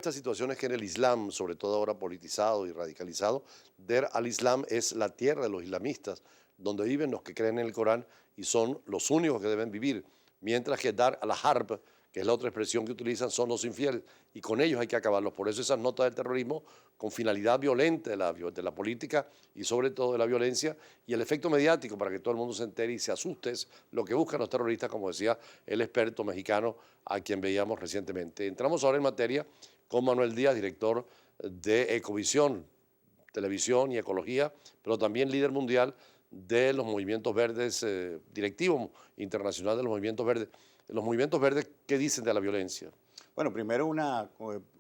esta situación es que en el Islam, sobre todo ahora politizado y radicalizado, Der al-Islam es la tierra de los islamistas, donde viven los que creen en el Corán y son los únicos que deben vivir, mientras que Dar al-Harb, que es la otra expresión que utilizan, son los infieles, y con ellos hay que acabarlos. Por eso esas notas del terrorismo con finalidad violenta de la política y sobre todo de la violencia y el efecto mediático para que todo el mundo se entere y se asuste, es lo que buscan los terroristas, como decía el experto mexicano a quien veíamos recientemente. Entramos ahora en materia con Manuel Díaz, director de Ecovisión, televisión y ecología, pero también líder mundial de los movimientos verdes, directivo internacional de los movimientos verdes. Los movimientos verdes, ¿qué dicen de la violencia? Bueno, primero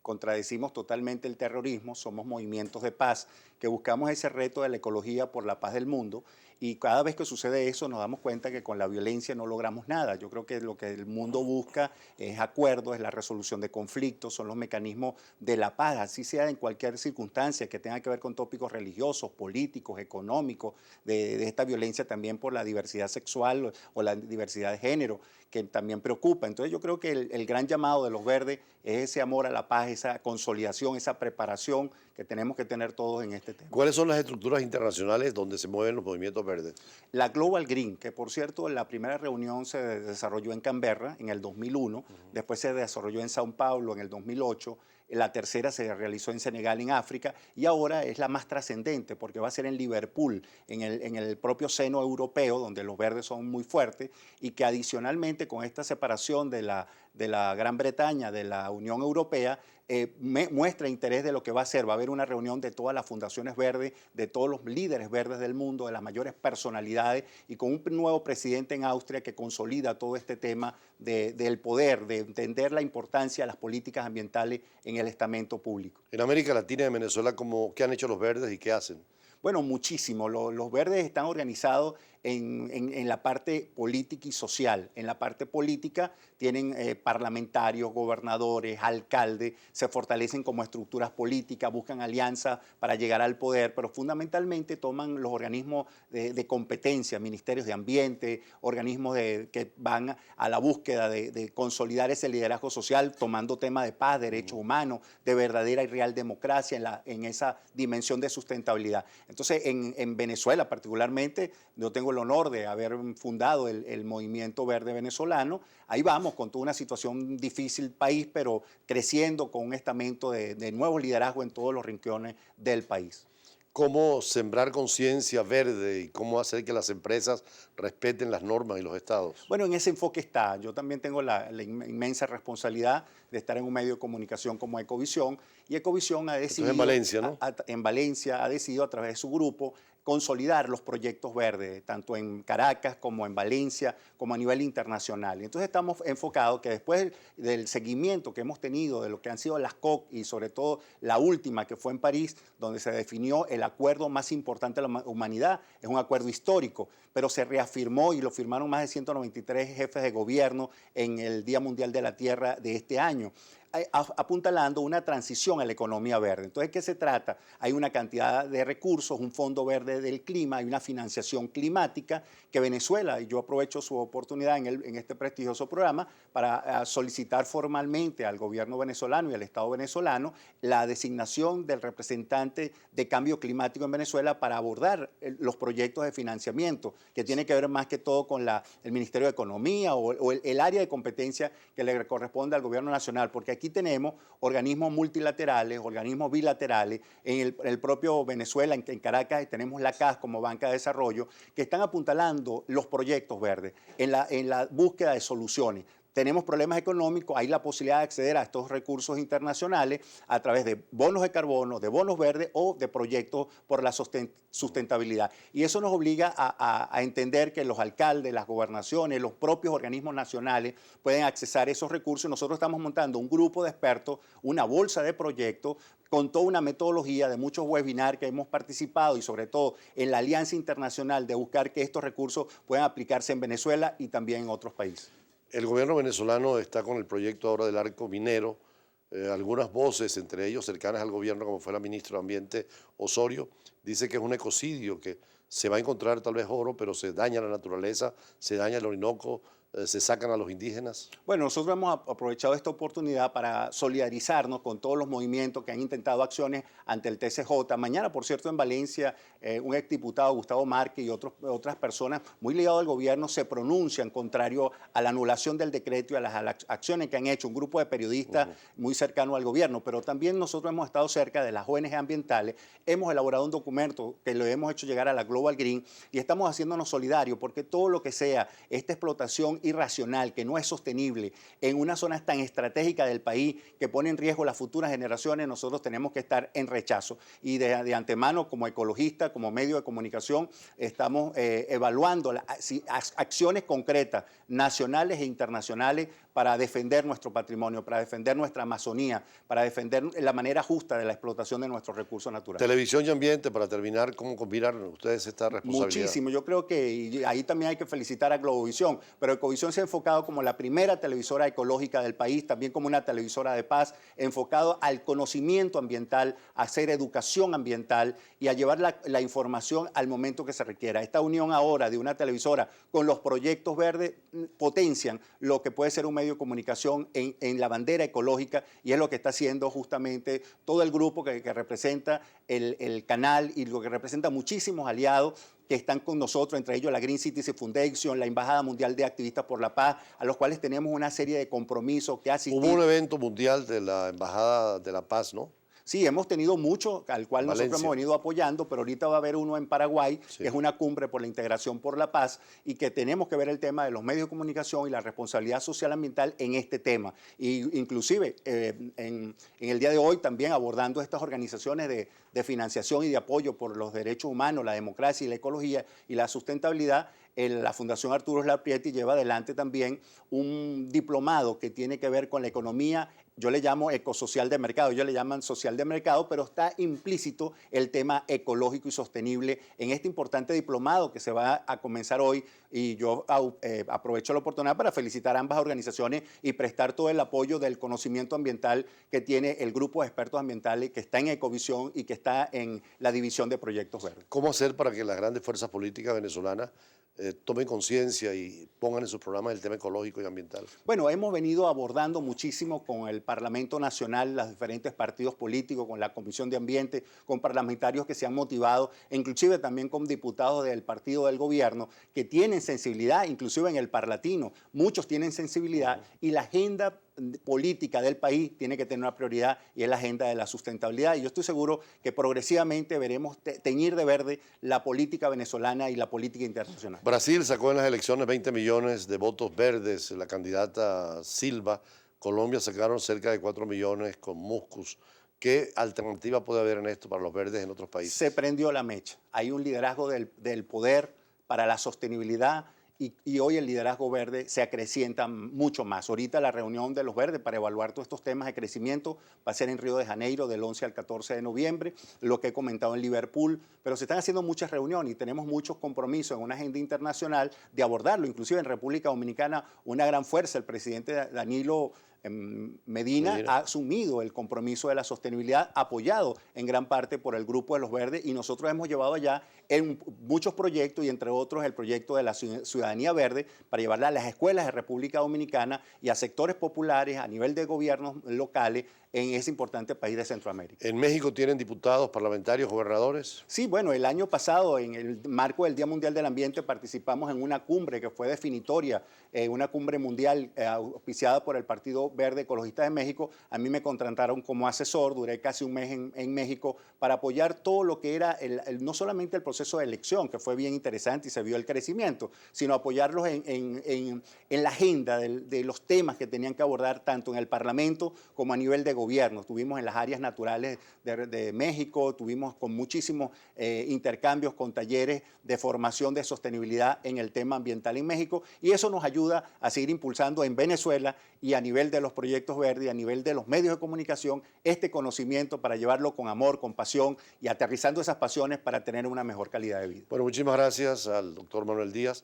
contradecimos totalmente el terrorismo, somos movimientos de paz que buscamos ese reto de la ecología por la paz del mundo y cada vez que sucede eso nos damos cuenta que con la violencia no logramos nada. Yo creo que lo que el mundo busca es acuerdo, es la resolución de conflictos, son los mecanismos de la paz, así sea en cualquier circunstancia que tenga que ver con tópicos religiosos, políticos, económicos, de esta violencia también por la diversidad sexual o la diversidad de género, que también preocupa. Entonces yo creo que el gran llamado de los verdes es ese amor a la paz, esa consolidación, esa preparación que tenemos que tener todos en este tema. ¿Cuáles son las estructuras internacionales donde se mueven los movimientos verdes? La Global Green, que por cierto la primera reunión se desarrolló en Canberra en el 2001, después se desarrolló en Sao Paulo en el 2008, la tercera se realizó en Senegal, en África, y ahora es la más trascendente porque va a ser en Liverpool, en el propio seno europeo, donde los verdes son muy fuertes, y que adicionalmente con esta separación de la Gran Bretaña de la Unión Europea, muestra interés de lo que va a ser. Va a haber una reunión de todas las fundaciones verdes, de todos los líderes verdes del mundo, de las mayores personalidades, y con un nuevo presidente en Austria que consolida todo este tema del poder, de entender la importancia de las políticas ambientales en el estamento público. En América Latina y en Venezuela, ¿qué han hecho los verdes y qué hacen? Bueno, muchísimo. Los verdes están organizados en la parte política y social. En la parte política tienen parlamentarios, gobernadores, alcaldes, se fortalecen como estructuras políticas, buscan alianzas para llegar al poder, pero fundamentalmente toman los organismos de competencia, ministerios de ambiente, organismos que van a la búsqueda de consolidar ese liderazgo social, tomando temas de paz, derechos humanos, de verdadera y real democracia en esa dimensión de sustentabilidad. Entonces, en Venezuela particularmente, yo tengo el honor de haber fundado el Movimiento Verde Venezolano. Ahí vamos con toda una situación difícil país, pero creciendo con un estamento de nuevo liderazgo en todos los rincones del país. ¿Cómo sembrar conciencia verde y cómo hacer que las empresas respeten las normas y los estados? Bueno, en ese enfoque está. Yo también tengo la inmensa responsabilidad de estar en un medio de comunicación como Ecovisión, y Ecovisión ha decidido, en Valencia, ¿no? En Valencia, ha decidido a través de su grupo consolidar los proyectos verdes, tanto en Caracas como en Valencia, como a nivel internacional. Y entonces estamos enfocados que después del seguimiento que hemos tenido de lo que han sido las COP y sobre todo la última que fue en París, donde se definió el acuerdo más importante de la humanidad, es un acuerdo histórico, pero se reafirmó y lo firmaron más de 193 jefes de gobierno en el Día Mundial de la Tierra de este año, apuntalando una transición a la economía verde. Entonces, ¿qué se trata? Hay una cantidad de recursos, un fondo verde del clima, hay una financiación climática que Venezuela, y yo aprovecho su oportunidad en este prestigioso programa para solicitar formalmente al gobierno venezolano y al Estado venezolano la designación del representante de cambio climático en Venezuela para abordar los proyectos de financiamiento, que tiene que ver más que todo con el Ministerio de Economía o el área de competencia que le corresponde al gobierno nacional, porque aquí tenemos organismos multilaterales, organismos bilaterales, en el propio Venezuela, en Caracas, tenemos la CAS como banca de desarrollo, que están apuntalando los proyectos verdes en la búsqueda de soluciones. Tenemos problemas económicos, hay la posibilidad de acceder a estos recursos internacionales a través de bonos de carbono, de bonos verdes o de proyectos por la sustentabilidad. Y eso nos obliga a entender que los alcaldes, las gobernaciones, los propios organismos nacionales pueden accesar esos recursos. Nosotros estamos montando un grupo de expertos, una bolsa de proyectos, con toda una metodología de muchos webinars que hemos participado y sobre todo en la alianza internacional de buscar que estos recursos puedan aplicarse en Venezuela y también en otros países. El gobierno venezolano está con el proyecto ahora del arco minero. Algunas voces, entre ellos cercanas al gobierno, como fue la ministra de Ambiente Osorio, dice que es un ecocidio, que se va a encontrar tal vez oro, pero se daña la naturaleza, se daña el Orinoco, se sacan a los indígenas? Bueno, nosotros hemos aprovechado esta oportunidad para solidarizarnos con todos los movimientos que han intentado acciones ante el TCJ. Mañana, por cierto, en Valencia, un exdiputado, Gustavo Márquez, y otras personas muy ligadas al gobierno se pronuncian contrario a la anulación del decreto y a las acciones que han hecho un grupo de periodistas muy cercano al gobierno. Pero también nosotros hemos estado cerca de las ONG ambientales, hemos elaborado un documento que lo hemos hecho llegar a la Global Green y estamos haciéndonos solidarios porque todo lo que sea esta explotación irracional, que no es sostenible, en una zona tan estratégica del país que pone en riesgo las futuras generaciones, nosotros tenemos que estar en rechazo. Y de antemano, como ecologista, como medio de comunicación, estamos evaluando acciones concretas, nacionales e internacionales, para defender nuestro patrimonio, para defender nuestra Amazonía, para defender la manera justa de la explotación de nuestros recursos naturales. Televisión y ambiente, para terminar, ¿cómo combinan ustedes esta responsabilidad? Muchísimo, yo creo que y ahí también hay que felicitar a Globovisión, pero Ecovisión se ha enfocado como la primera televisora ecológica del país, también como una televisora de paz, enfocado al conocimiento ambiental, a hacer educación ambiental y a llevar la información al momento que se requiera. Esta unión ahora de una televisora con los proyectos verdes potencian lo que puede ser un medio de comunicación en la bandera ecológica, y es lo que está haciendo justamente todo el grupo que representa el canal y lo que representa muchísimos aliados que están con nosotros, entre ellos la Green Citizen Foundation, la Embajada Mundial de Activistas por la Paz, a los cuales tenemos una serie de compromisos que asistir. Hubo un evento mundial de la Embajada de la Paz, ¿no? Sí, hemos tenido mucho, al cual Valencia. nosotros hemos venido apoyando, pero ahorita va a haber uno en Paraguay, que es una cumbre por la integración por la paz, y que tenemos que ver el tema de los medios de comunicación y la responsabilidad social ambiental en este tema. Y inclusive en el día de hoy también abordando estas organizaciones de financiación y de apoyo por los derechos humanos, la democracia y la ecología y la sustentabilidad, la Fundación Arturo Slarprietti lleva adelante también un diplomado que tiene que ver con la economía. Yo le llamo ecosocial de mercado, ellos le llaman social de mercado, pero está implícito el tema ecológico y sostenible en este importante diplomado que se va a comenzar hoy, y yo aprovecho la oportunidad para felicitar a ambas organizaciones y prestar todo el apoyo del conocimiento ambiental que tiene el grupo de expertos ambientales que está en Ecovisión y que está en la división de proyectos verdes. ¿Cómo hacer para que las grandes fuerzas políticas venezolanas tomen conciencia y pongan en sus programas el tema ecológico y ambiental? Bueno, hemos venido abordando muchísimo con el Parlamento Nacional, los diferentes partidos políticos, con la Comisión de Ambiente, con parlamentarios que se han motivado, e inclusive también con diputados del partido del gobierno que tienen sensibilidad, inclusive en el Parlatino, muchos tienen sensibilidad, y la agenda política del país tiene que tener una prioridad, y es la agenda de la sustentabilidad. Y yo estoy seguro que progresivamente veremos teñir de verde la política venezolana y la política internacional. Brasil sacó en las elecciones 20 millones de votos verdes, la candidata Silva. Colombia sacaron cerca de 4 millones con Muscus. ¿Qué alternativa puede haber en esto para los verdes en otros países? Se prendió la mecha. Hay un liderazgo del poder para la sostenibilidad, y hoy el liderazgo verde se acrecienta mucho más. Ahorita la reunión de los verdes para evaluar todos estos temas de crecimiento va a ser en Río de Janeiro del 11 al 14 de noviembre, lo que he comentado en Liverpool, pero se están haciendo muchas reuniones y tenemos muchos compromisos en una agenda internacional de abordarlo. Inclusive en República Dominicana, una gran fuerza, el presidente Danilo Medina ha asumido el compromiso de la sostenibilidad, apoyado en gran parte por el Grupo de los Verdes, y nosotros hemos llevado allá en muchos proyectos, y entre otros el proyecto de la ciudadanía verde, para llevarla a las escuelas de República Dominicana y a sectores populares a nivel de gobiernos locales en ese importante país de Centroamérica. ¿En México tienen diputados, parlamentarios, gobernadores? Sí, bueno, el año pasado, en el marco del Día Mundial del Ambiente, participamos en una cumbre que fue definitoria, una cumbre mundial auspiciada por el Partido Verde Ecologista de México. A mí me contrataron como asesor, duré casi un mes en México para apoyar todo lo que era no solamente el proceso de elección, que fue bien interesante y se vio el crecimiento, sino apoyarlos en la agenda de los temas que tenían que abordar tanto en el Parlamento como a nivel de gobierno. Estuvimos en las áreas naturales de México, tuvimos con muchísimos intercambios con talleres de formación de sostenibilidad en el tema ambiental en México, y eso nos ayuda a seguir impulsando en Venezuela y a nivel de los proyectos verdes y a nivel de los medios de comunicación este conocimiento para llevarlo con amor, con pasión y aterrizando esas pasiones para tener una mejor calidad de vida. Bueno, muchísimas gracias al doctor Manuel Díaz.